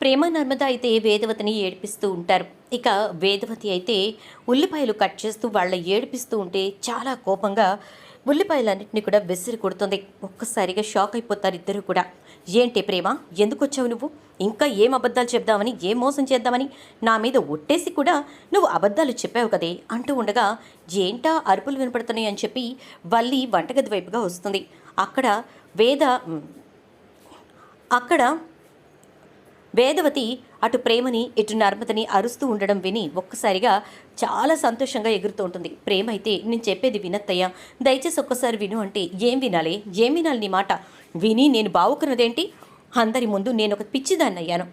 ప్రేమ నర్మద అయితే వేదవతిని ఏడిపిస్తూ ఉంటారు. ఇక వేదవతి అయితే ఉల్లిపాయలు కట్ చేస్తూ వాళ్ళ ఏడిపిస్తూ ఉంటే చాలా కోపంగా ఉల్లిపాయలన్నింటినీ కూడా విసిరి కొడుతుంది. ఒక్కసారిగా షాక్ అయిపోతారు ఇద్దరు కూడా. ఏంటి ప్రేమ, ఎందుకు వచ్చావు నువ్వు? ఇంకా ఏం అబద్ధాలు చెప్దామని, ఏం మోసం చేద్దామని నా మీద ఒట్టేసి కూడా నువ్వు అబద్ధాలు చెప్పావు కదే అంటూ ఉండగా, ఏంటా అరుపులు వినపడుతున్నాయి అని చెప్పి వల్లి వంటగది వైపుగా వస్తుంది. అక్కడ వేద అక్కడ వేదవతి అటు ప్రేమని ఇటు నర్మదని అరుస్తూ ఉండడం విని ఒక్కసారిగా చాలా సంతోషంగా ఎగురుతూ ఉంటుంది. ప్రేమ అయితే నేను చెప్పేది వినత్తయ్యా, దయచేసి ఒక్కసారి విను అంటే ఏం వినాలి నీ మాట విని నేను బావుకున్నదేంటి? అందరి ముందు నేను ఒక పిచ్చిదాన్ని అయ్యాను.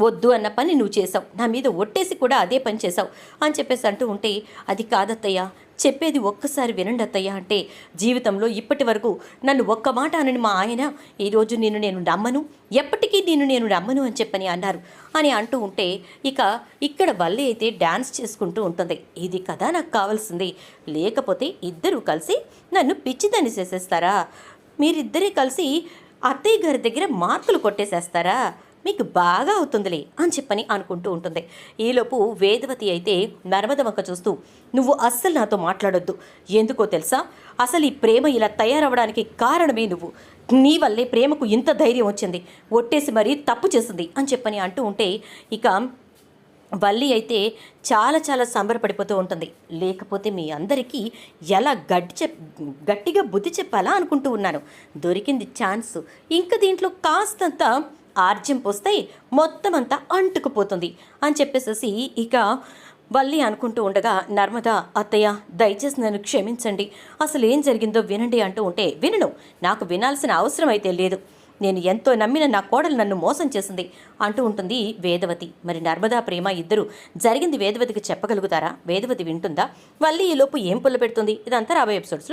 వద్దు అన్న పని నువ్వు చేసావు, నా మీద ఒట్టేసి కూడా అదే పని చేసావు అని చెప్పేసి అంటూ ఉంటే, అది కాదత్తయ్యా, చెప్పేది ఒక్కసారి వినండి అత్తయ్య అంటే, జీవితంలో ఇప్పటి వరకు నన్ను ఒక్క మాట అనని మా ఆయన ఈరోజు నేను నమ్మను, ఎప్పటికీ నేను నమ్మను అని చెప్పని అన్నారు అని అంటూ ఉంటే, ఇక ఇక్కడ వల్లి అయితే డ్యాన్స్ చేసుకుంటూ ఉంటుంది. ఇది కదా నాకు కావాల్సింది, లేకపోతే ఇద్దరూ కలిసి నన్ను పిచ్చిదాన్ని చేసేస్తారా? మీరిద్దరే కలిసి అత్తయ్య గారి దగ్గర మార్కులు కొట్టేసేస్తారా? మీకు బాగా అవుతుందిలే అని చెప్పని అనుకుంటూ ఉంటుంది. ఈలోపు వేదవతి అయితే నర్మద వంక చూస్తూ, నువ్వు అస్సలు నాతో మాట్లాడొద్దు, ఎందుకో తెలుసా? అసలు ఈ ప్రేమ ఇలా తయారవడానికి కారణమే నువ్వు. నీ వల్లే ప్రేమకు ఇంత ధైర్యం వచ్చింది, ఒట్టేసి మరీ తప్పు చేసింది అని చెప్పని అంటూ ఉంటే, ఇక వల్లి అయితే చాలా సంబరపడిపోతూ ఉంటుంది. లేకపోతే మీ అందరికీ ఎలా గట్టిగా బుద్ధి చెప్పాలా అనుకుంటూ ఉన్నాను. దొరికింది ఛాన్స్. ఇంకా దీంట్లో కాస్తంత ఆర్జ్యం పోస్తే మొత్తం అంతా అంటుకుపోతుంది అని చెప్పేసేసి ఇక వల్లి అనుకుంటూ ఉండగా, నర్మద అత్తయ్య దయచేసి నన్ను క్షమించండి, అసలు ఏం జరిగిందో వినండి అంటూ ఉంటే, వినను, నాకు వినాల్సిన అవసరం అయితే లేదు, నేను ఎంతో నమ్మిన నా కోడలు నన్ను మోసం చేసింది అంటూ ఉంటుంది వేదవతి. మరి నర్మదా ప్రేమ ఇద్దరు జరిగింది వేదవతికి చెప్పగలుగుతారా? వేదవతి వింటుందా? వల్లి ఈలోపు ఏం పుల్ల పెడుతుంది? ఇదంతా రాబోయే ఎపిసోడ్స్లో